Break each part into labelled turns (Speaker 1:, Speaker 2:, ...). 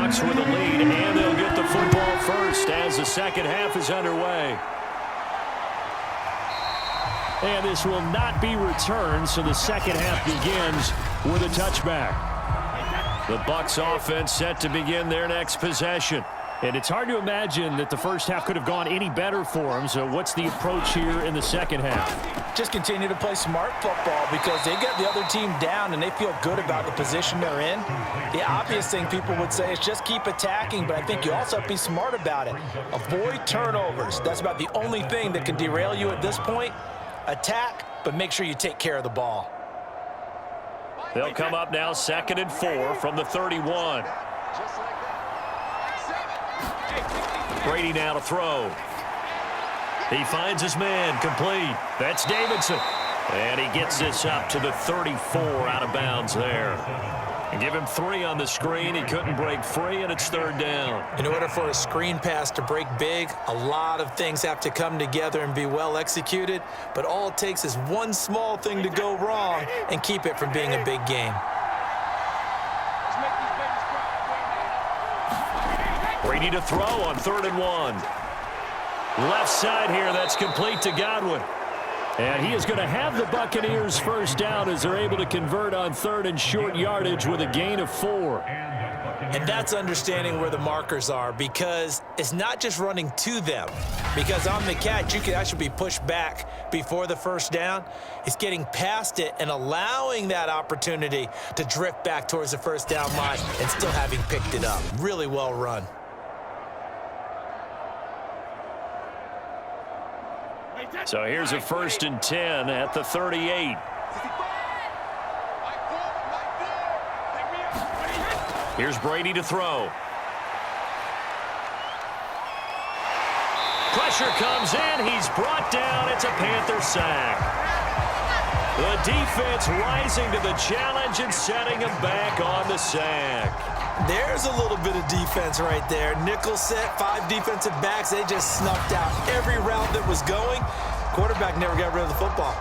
Speaker 1: Bucs with a lead, and they'll get the football first as the second half is underway. And this will not be returned, so the second half begins with a touchback. The Bucs offense set to begin their next possession. And it's hard to imagine that the first half could have gone any better for them. So what's the approach here in the second half?
Speaker 2: Just continue to play smart football because they get the other team down and they feel good about the position they're in. The obvious thing people would say is just keep attacking, but I think you also have to be smart about it. Avoid turnovers. That's about the only thing that can derail you at this point. Attack, but make sure you take care of the ball.
Speaker 1: They'll come up now 2nd and 4 from the 31. Brady now to throw. He finds his man, complete. That's Davidson. And he gets this up to the 34 out of bounds there. And give him 3 on the screen. He couldn't break free, and it's 3rd down.
Speaker 2: In order for a screen pass to break big, a lot of things have to come together and be well executed. But all it takes is one small thing to go wrong and keep it from being a big game.
Speaker 1: Brady to throw on 3rd and 1. Left side here, that's complete to Godwin. And he is going to have the Buccaneers first down as they're able to convert on 3rd and short yardage with a gain of 4.
Speaker 2: And that's understanding where the markers are because it's not just running to them. Because on the catch, you can actually be pushed back before the first down. It's getting past it and allowing that opportunity to drift back towards the first down line and still having picked it up. Really well run.
Speaker 1: So here's a 1st and 10 at the 38. Here's Brady to throw. Pressure comes in. He's brought down. It's a Panther sack. The defense rising to the challenge and setting him back on the sack.
Speaker 2: There's a little bit of defense right there. Nickel set, 5 defensive backs. They just snuffed out every route that was going. Quarterback never got rid of the football.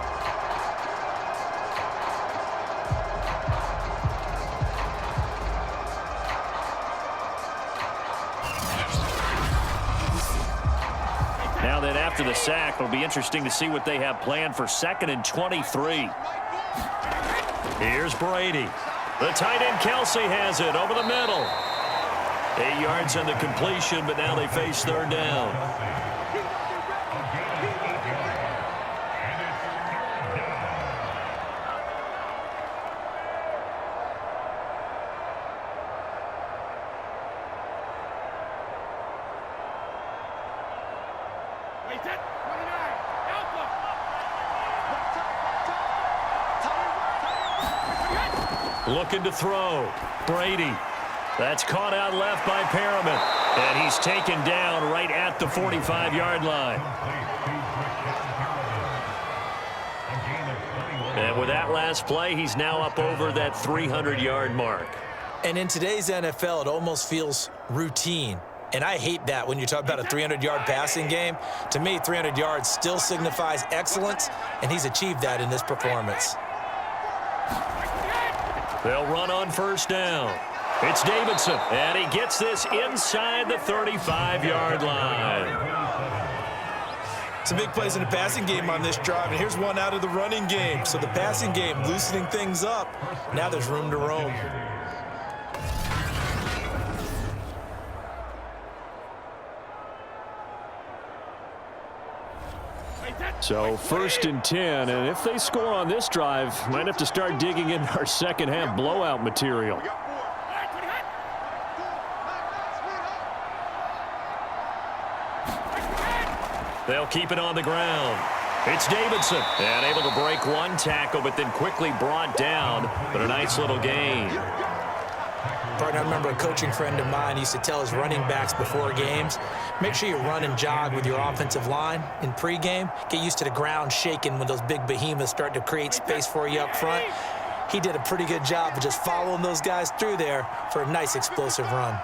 Speaker 1: Now then, after the sack, it'll be interesting to see what they have planned for 2nd and 23. Here's Brady. The tight end Kelsey has it over the middle. 8 yards on the completion, but now they face 3rd down. Looking to throw. Brady. That's caught out left by Perriman. And he's taken down right at the 45-yard line. And with that last play, he's now up over that 300-yard mark.
Speaker 2: And in today's NFL, it almost feels routine. And I hate that when you talk about a 300-yard passing game. To me, 300 yards still signifies excellence, and he's achieved that in this performance.
Speaker 1: They'll run on 1st down. It's Davidson, and he gets this inside the 35-yard line.
Speaker 2: Some big plays in the passing game on this drive, and here's one out of the running game. So the passing game loosening things up. Now there's room to roam.
Speaker 1: So 1st and 10, and if they score on this drive, might have to start digging into our second half blowout material. They'll keep it on the ground. It's Davidson, and able to break one tackle, but then quickly brought down, but a nice little gain.
Speaker 2: Partner, I remember a coaching friend of mine used to tell his running backs before games, make sure you run and jog with your offensive line in pregame. Get used to the ground shaking when those big behemoths start to create space for you up front. He did a pretty good job of just following those guys through there for a nice explosive run.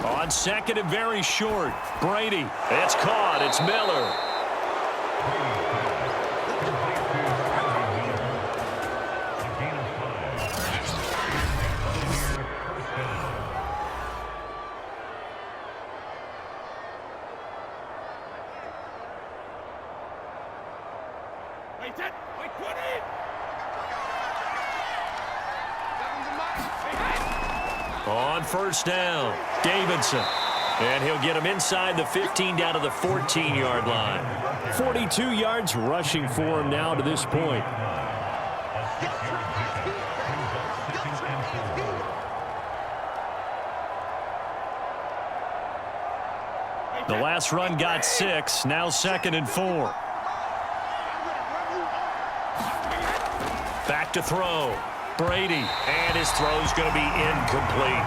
Speaker 1: On 2nd and very short, Brady. It's caught. It's Miller. On first down, Davidson. And he'll get him inside the 15 down to the 14-yard line. 42 yards rushing for him now to this point. The last run got 6, now 2nd and 4. Back to throw. Brady, and his throw's going to be incomplete.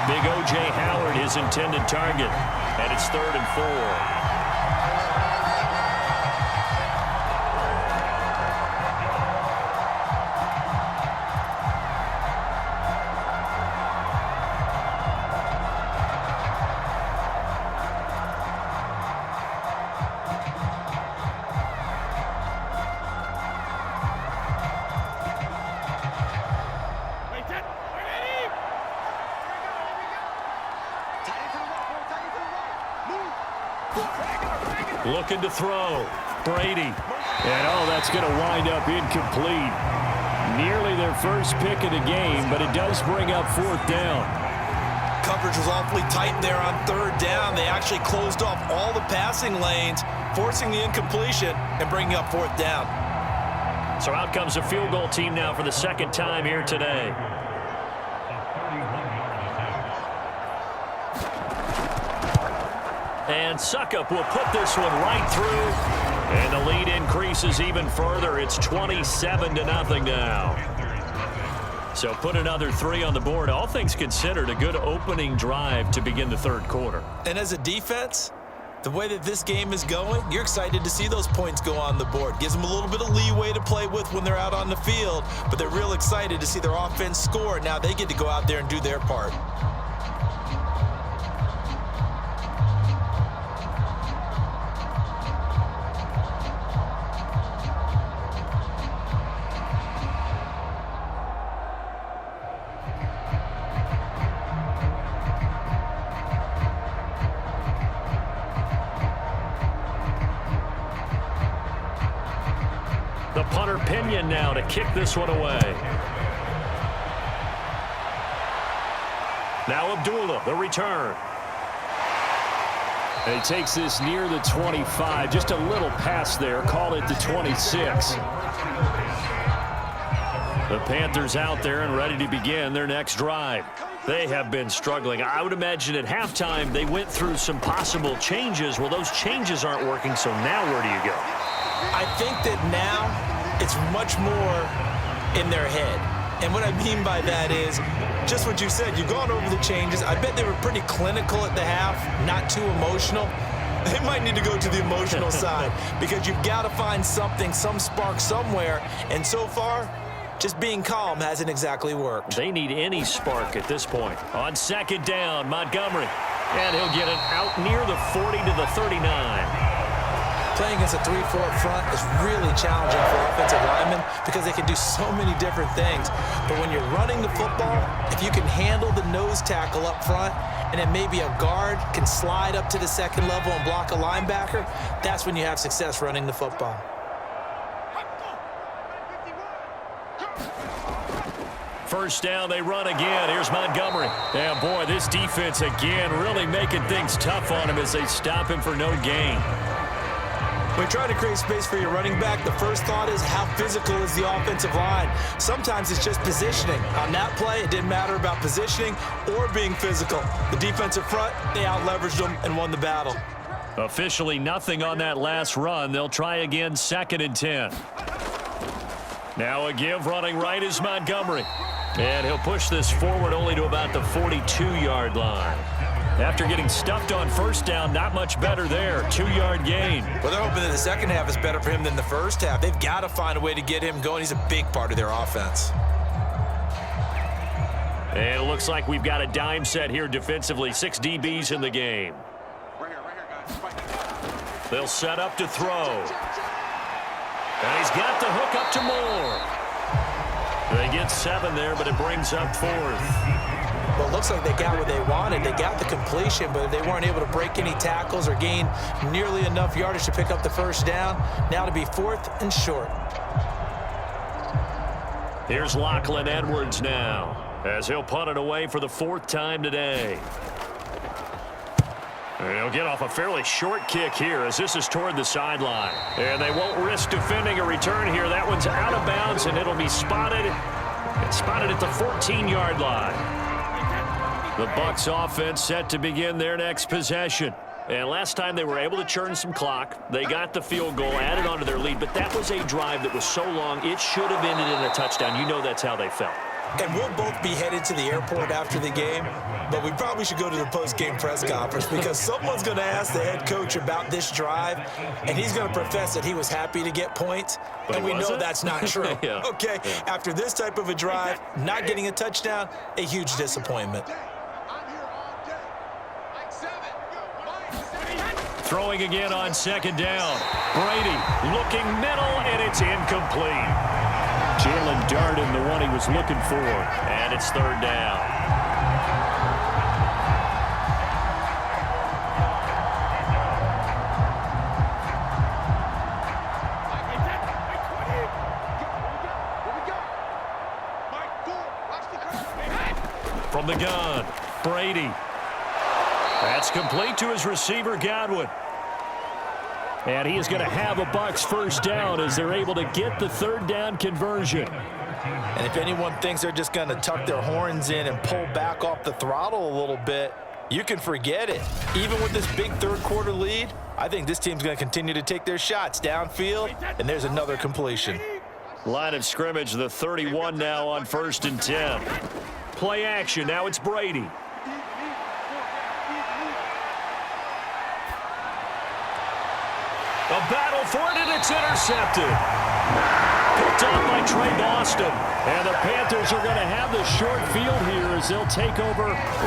Speaker 1: Big O.J. Howard, his intended target, and it's 3rd and 4. Looking to throw. Brady. And, that's going to wind up incomplete. Nearly their first pick of the game, but it does bring up 4th down.
Speaker 2: Coverage was awfully tight there on 3rd down. They actually closed off all the passing lanes, forcing the incompletion and bringing up 4th down.
Speaker 1: So out comes a field goal team now for the 2nd time here today. And Suckup will put this one right through. And the lead increases even further. It's 27-0 now. So put another 3 on the board. All things considered, a good opening drive to begin the 3rd quarter.
Speaker 2: And as a defense, the way that this game is going, you're excited to see those points go on the board. Gives them a little bit of leeway to play with when they're out on the field, but they're real excited to see their offense score. Now they get to go out there and do their part.
Speaker 1: The punter Pinion now to kick this one away. Now Abdullah, the return. And he takes this near the 25. Just a little pass there. Call it the 26. The Panthers out there and ready to begin their next drive. They have been struggling. I would imagine at halftime they went through some possible changes. Well, those changes aren't working, so now where do you go?
Speaker 2: I think that now it's much more in their head. And what I mean by that is just what you said. You've gone over the changes. I bet they were pretty clinical at the half, not too emotional. They might need to go to the emotional side because you've got to find something, some spark somewhere. And so far, just being calm hasn't exactly worked.
Speaker 1: They need any spark at this point. On 2nd down, Montgomery. And he'll get it out near the 40 to the 39.
Speaker 2: Playing against a 3-4 front is really challenging for offensive linemen because they can do so many different things. But when you're running the football, if you can handle the nose tackle up front and then maybe a guard can slide up to the 2nd level and block a linebacker, that's when you have success running the football.
Speaker 1: First down, they run again. Here's Montgomery. And boy, this defense again really making things tough on him as they stop him for no gain.
Speaker 2: When you're trying to create space for your running back, the first thought is how physical is the offensive line. Sometimes it's just positioning. On that play, it didn't matter about positioning or being physical. The defensive front, they out-leveraged them and won the battle.
Speaker 1: Officially nothing on that last run. They'll try again, 2nd and 10. Now a give running right is Montgomery. And he'll push this forward only to about the 42-yard line. After getting stuffed on first down, not much better there. 2-yard gain.
Speaker 2: Well, they're hoping that the second half is better for him than the first half. They've got to find a way to get him going. He's a big part of their offense.
Speaker 1: And it looks like we've got a dime set here defensively. 6 DBs in the game.
Speaker 3: Right here, guys.
Speaker 1: They'll set up to throw. And he's got the hook up to Moore. They get 7 there, but it brings up 4th.
Speaker 2: Well, it looks like they got what they wanted. They got the completion, but they weren't able to break any tackles or gain nearly enough yardage to pick up the first down. Now to be 4th and short.
Speaker 1: Here's Lachlan Edwards now, as he'll punt it away for the 4th time today. And he'll get off a fairly short kick here, as this is toward the sideline. And they won't risk defending a return here. That one's out of bounds, and it'll be spotted. It's spotted at the 14-yard line. The Bucs offense set to begin their next possession. And last time they were able to churn some clock. They got the field goal, added on to their lead, but that was a drive that was so long, it should have ended in a touchdown. You know that's how they felt.
Speaker 2: And we'll both be headed to the airport after the game, but we probably should go to the post-game press conference because someone's going to ask the head coach about this drive, and he's going to profess that he was happy to get points, and we know that's not true.
Speaker 1: Yeah.
Speaker 2: Okay, after this type of a drive, not getting a touchdown, a huge disappointment.
Speaker 1: Throwing again on 2nd down. Brady looking middle, and it's incomplete. Jalen Darden, the one he was looking for. And it's 3rd down. From the gun, Brady. That's complete to his receiver, Godwin. And he is going to have a Bucs first down as they're able to get the 3rd down conversion.
Speaker 2: And if anyone thinks they're just going to tuck their horns in and pull back off the throttle a little bit, you can forget it. Even with this big 3rd quarter lead, I think this team's going to continue to take their shots downfield, and there's another completion.
Speaker 1: Line of scrimmage, the 31 now on 1st and 10. Play action, now it's Brady. A battle for it, and it's intercepted. Picked off by Trey Boston. And the Panthers are going to have the short field here as they'll take over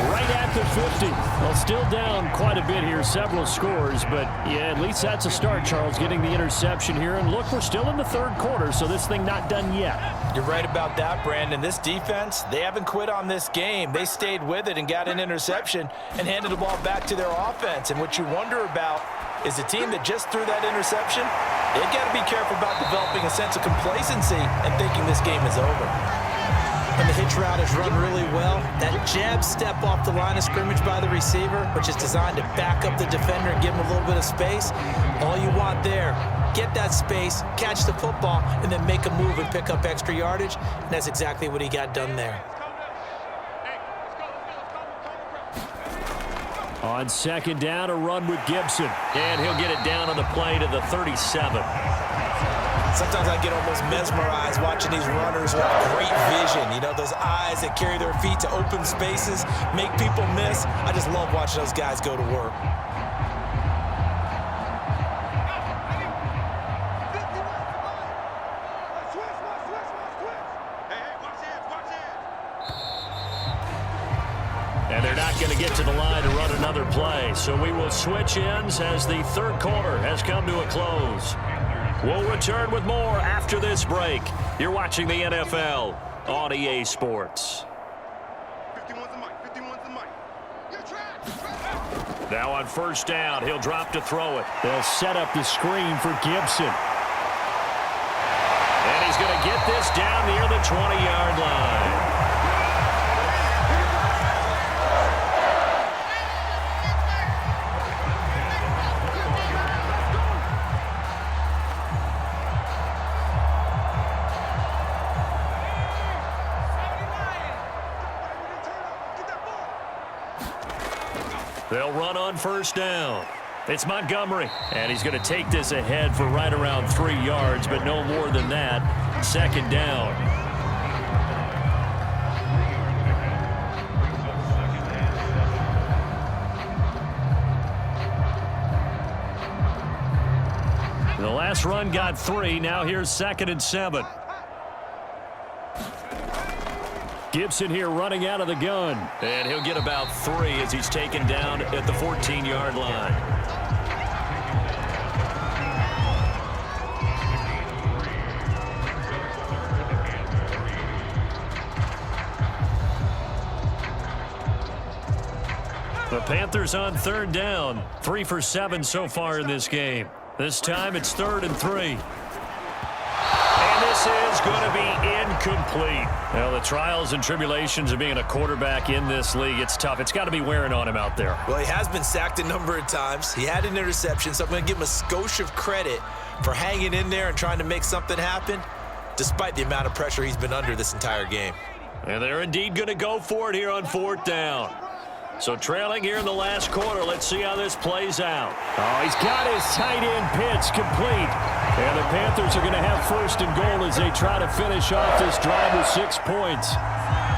Speaker 1: right at the 50. Well, still down quite a bit here, several scores. But, yeah, at least that's a start, Charles, getting the interception here. And, look, we're still in the 3rd quarter, so this thing not done yet.
Speaker 2: You're right about that, Brandon. This defense, they haven't quit on this game. They stayed with it and got an interception and handed the ball back to their offense. And what you wonder about is the team that just threw that interception, they've got to be careful about developing a sense of complacency and thinking this game is over. And the hitch route is run really well. That jab step off the line of scrimmage by the receiver, which is designed to back up the defender and give him a little bit of space. All you want there, get that space, catch the football, and then make a move and pick up extra yardage. And that's exactly what he got done there.
Speaker 1: On 2nd down, a run with Gibson. And he'll get it down on the play to the 37.
Speaker 2: Sometimes I get almost mesmerized watching these runners with great vision. You know, those eyes that carry their feet to open spaces, make people miss. I just love watching those guys go to work.
Speaker 1: And they're not going to get to the line to run another play. So we will switch ends as the 3rd quarter has come to a close. We'll return with more after this break. You're watching the NFL on EA Sports.
Speaker 3: 51's the mic. 51's the mic.
Speaker 1: Now on 1st down, he'll drop to throw it. They'll set up the screen for Gibson. And he's going to get this down near the 20-yard line. They'll run on 1st down. It's Montgomery, and he's going to take this ahead for right around 3 yards, but no more than that. 2nd down. The last run got 3. Now here's 2nd and 7. Gibson here running out of the gun. And he'll get about 3 as he's taken down at the 14-yard line. Panthers on third down. 3 for 7 so far in this game. This time it's 3rd and 3. And this is going to be incomplete. Well, the trials and tribulations of being a quarterback in this league, it's tough. It's got to be wearing on him out there.
Speaker 2: Well, he has been sacked a number of times. He had an interception, so I'm going to give him a skosh of credit for hanging in there and trying to make something happen, despite the amount of pressure he's been under this entire game.
Speaker 1: And they're indeed going to go for it here on 4th down. So trailing here in the last quarter. Let's see how this plays out. Oh, he's got his tight end pitch complete. And the Panthers are going to have 1st and goal as they try to finish off this drive with 6 points.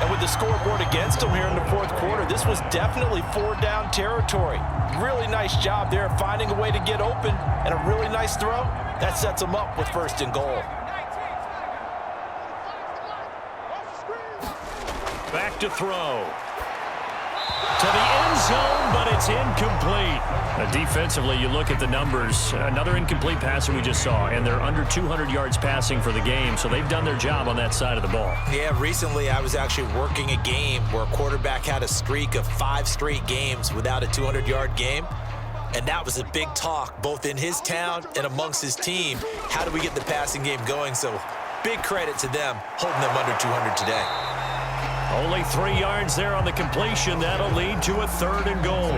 Speaker 4: And with the scoreboard against them here in the 4th quarter, this was definitely 4-down territory. Really nice job there finding a way to get open, and a really nice throw. That sets them up with 1st and goal.
Speaker 1: Back to throw. To the end zone, but it's incomplete. Defensively, you look at the numbers. Another incomplete pass that we just saw, and they're under 200 yards passing for the game, so they've done their job on that side of the ball.
Speaker 2: Yeah, recently I was actually working a game where a quarterback had a streak of 5 straight games without a 200-yard game, and that was a big talk both in his town and amongst his team. How do we get the passing game going? So big credit to them holding them under 200 today.
Speaker 1: Only 3 yards there on the completion. That'll lead to a 3rd and goal.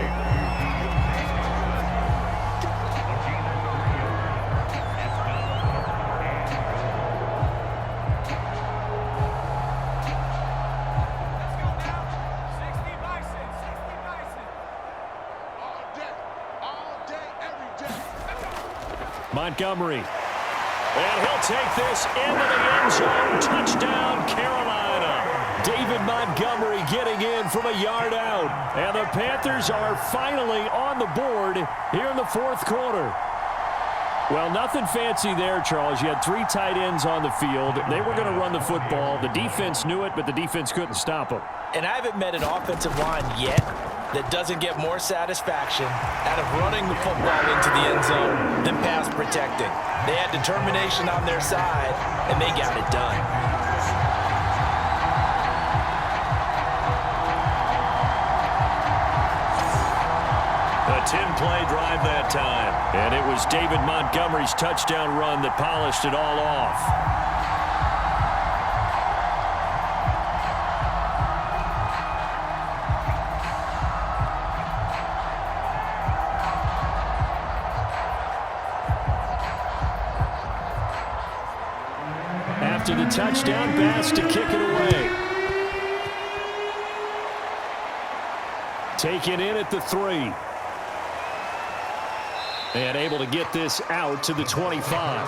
Speaker 1: Montgomery. And he'll take this into the end zone. Touchdown, Carolina. David Montgomery getting in from a yard out. And the Panthers are finally on the board here in the 4th quarter. Well, nothing fancy there, Charles. You had 3 tight ends on the field. They were going to run the football. The defense knew it, but the defense couldn't stop them.
Speaker 4: And I haven't met an offensive line yet that doesn't get more satisfaction out of running the football into the end zone than pass protecting. They had determination on their side, and they got it done.
Speaker 1: A 10-play drive that time. And it was David Montgomery's touchdown run that polished it all off. After the touchdown pass to kick it away. Taken in at the 3. And able to get this out to the 25.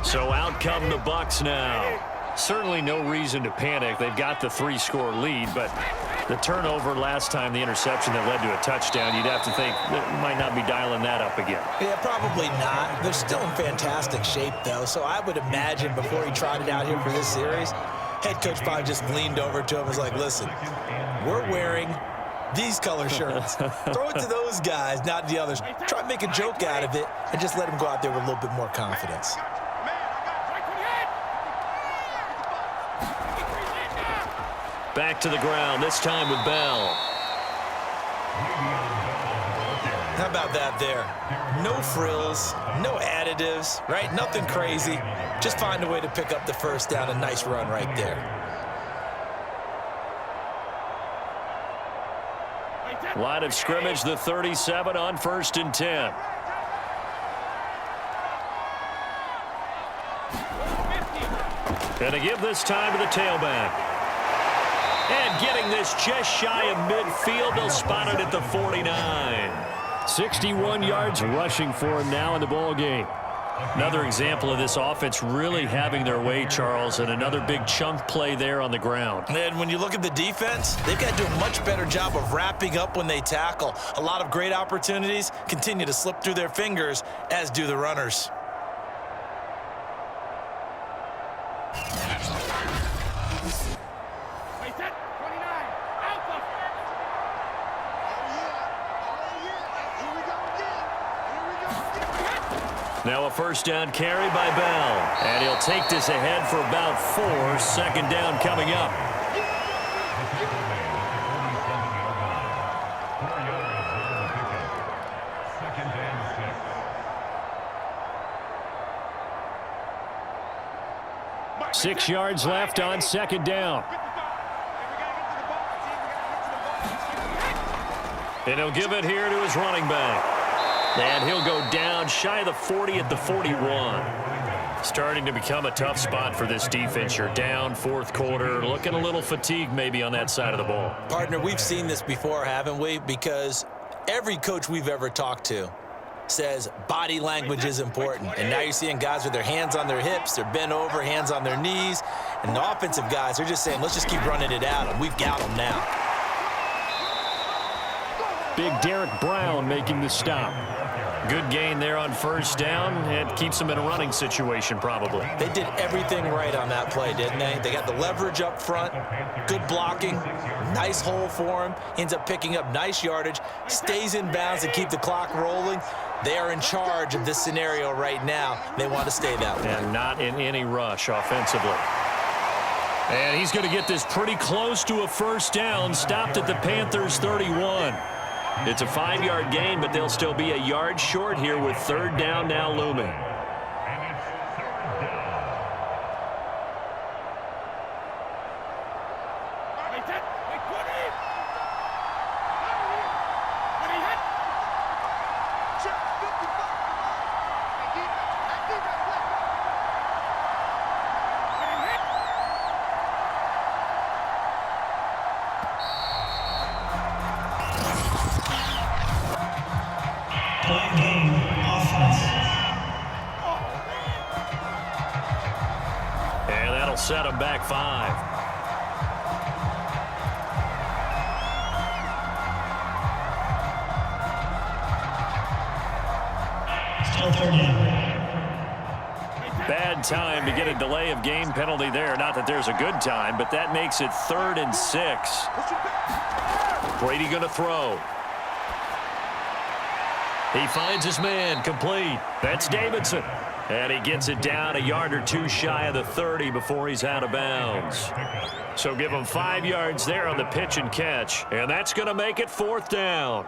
Speaker 1: So out come the Bucs now. Certainly no reason to panic. They've got the 3-score lead, but the turnover last time, the interception that led to a touchdown, you'd have to think that might not be dialing that up again.
Speaker 2: Yeah, probably not. They're still in fantastic shape, though, so I would imagine before he tried it out here for this series, head coach probably just leaned over to him and was like, listen, we're wearing these color shirts. Throw it to those guys, not the others. Try to make a joke out of it and just let him go out there with a little bit more confidence.
Speaker 1: Back to the ground, this time with Bell.
Speaker 2: How about that there? No frills, no additives, right? Nothing crazy. Just find a way to pick up the 1st down. A nice run right there.
Speaker 1: Line of scrimmage, the 37 on 1st and 10. And to give this time to the tailback. And getting this just shy of midfield, they'll spot it at the 49. 61 yards rushing for him now in the ball game. Another example of this offense really having their way, Charles, and another big chunk play there on the ground.
Speaker 2: And when you look at the defense, they've got to do a much better job of wrapping up when they tackle. A lot of great opportunities continue to slip through their fingers, as do the runners.
Speaker 3: Here we go.
Speaker 1: Now a first down carry by Bell. And he'll take this ahead for about 4. Second down coming up. Six yards left on second down. And he'll give it here to his running back. And he'll go down shy of the 40 at the 41. Starting to become a tough spot for this defense. You're down fourth quarter, looking a little fatigued maybe on that side of the ball.
Speaker 2: Partner, we've seen this before, haven't we? Because every coach we've ever talked to says body language is important. And now you're seeing guys with their hands on their hips, they're bent over, hands on their knees. And the offensive guys are just saying, let's just keep running it at them. We've got them now.
Speaker 1: Big Derek Brown making the stop. Good gain there on first down. It keeps them in a running situation probably.
Speaker 2: They did everything right on that play, didn't they? They got the leverage up front, good blocking, nice hole for him. Ends up picking up nice yardage, stays in bounds to keep the clock rolling. They are in charge of this scenario right now. They want to stay that way.
Speaker 1: And not in any rush offensively. And he's going to get this pretty close to a first down. Stopped at the Panthers 31. It's a 5-yard gain, but they'll still be a yard short here with third down now looming. And that'll set them back 5.
Speaker 5: Still third down.
Speaker 1: Bad time to get a delay of game penalty there. Not that there's a good time, but that makes it 3rd and 6. Brady going to throw. He finds his man, complete. That's Davidson. And he gets it down a yard or two shy of the 30 before he's out of bounds. So give him 5 yards there on the pitch and catch. And that's going to make it 4th down.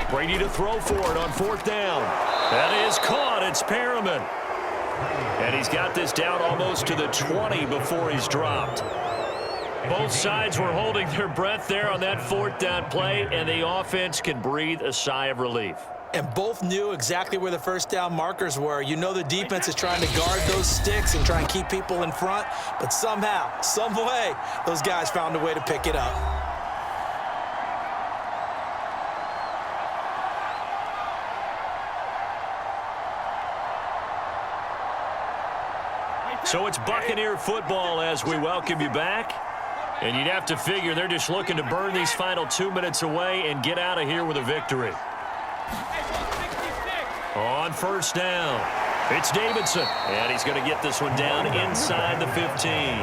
Speaker 1: Brady to throw for it on 4th down. That is caught. It's Perriman. And he's got this down almost to the 20 before he's dropped. Both sides were holding their breath there on that 4th down play, and the offense can breathe a sigh of relief.
Speaker 2: And both knew exactly where the first down markers were. You know the defense is trying to guard those sticks and try and keep people in front, but somehow, some way, those guys found a way to pick it up.
Speaker 1: So it's Buccaneer football as we welcome you back. And you'd have to figure they're just looking to burn these final 2 minutes away and get out of here with a victory. On first down, it's Davidson. And he's going to get this one down inside the 15.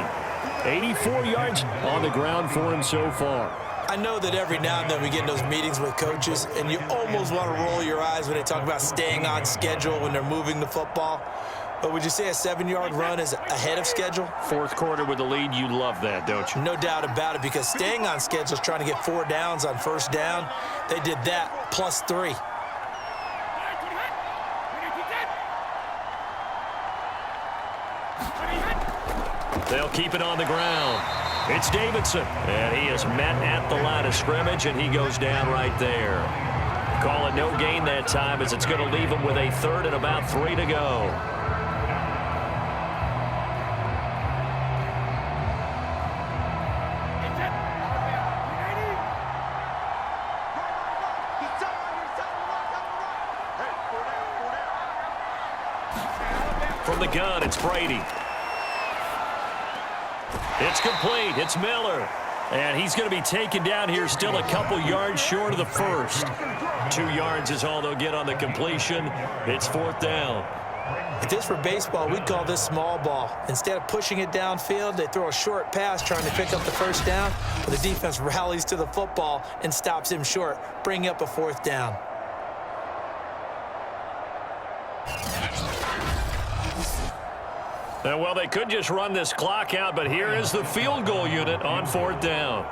Speaker 1: 84 yards on the ground for him so far.
Speaker 2: I know that every now and then we get in those meetings with coaches, and you almost want to roll your eyes when they talk about staying on schedule when they're moving the football. But would you say a 7-yard run is ahead of schedule?
Speaker 1: 4th quarter with the lead, you love that, don't you?
Speaker 2: No doubt about it, because staying on schedule is trying to get 4 downs on first down. They did that plus 3.
Speaker 1: They'll keep it on the ground. It's Davidson, and he is met at the line of scrimmage, and he goes down right there. Call it no gain that time, as it's going to leave him with a 3rd and about 3 to go. From the gun, it's Brady. It's complete. It's Miller. And he's going to be taken down here still a couple yards short of the first. 2 yards is all they'll get on the completion. It's 4th down.
Speaker 2: If this were baseball, we'd call this small ball. Instead of pushing it downfield, they throw a short pass trying to pick up the first down, but the defense rallies to the football and stops him short, bringing up a 4th down.
Speaker 1: Well, they could just run this clock out, but here is the field goal unit on 4th down.